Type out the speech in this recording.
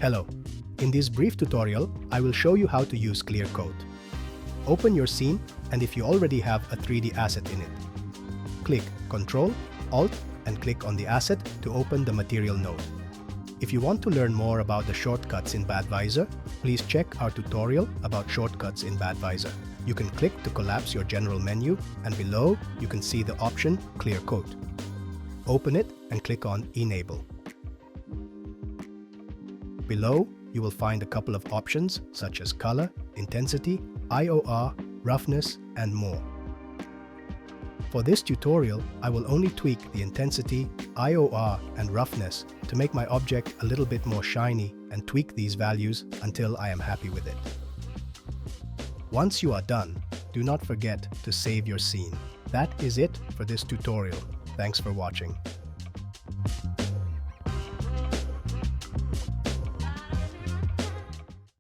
Hello. In this brief tutorial, I will show you how to use Clear Coat. Open your scene, and if you already have a 3D asset in it, click Ctrl, Alt, and click on the asset to open the material node. If you want to learn more about the shortcuts in Badvisor, please check our tutorial about shortcuts in Badvisor. You can click to collapse your general menu, and below you can see the option Clear Coat. Open it and click on Enable. Below, you will find a couple of options such as color, intensity, IOR, roughness, and more. For this tutorial, I will only tweak the intensity, IOR, and roughness to make my object a little bit more shiny and tweak these values until I am happy with it. Once you are done, do not forget to save your scene. That is it for this tutorial. Thanks for watching.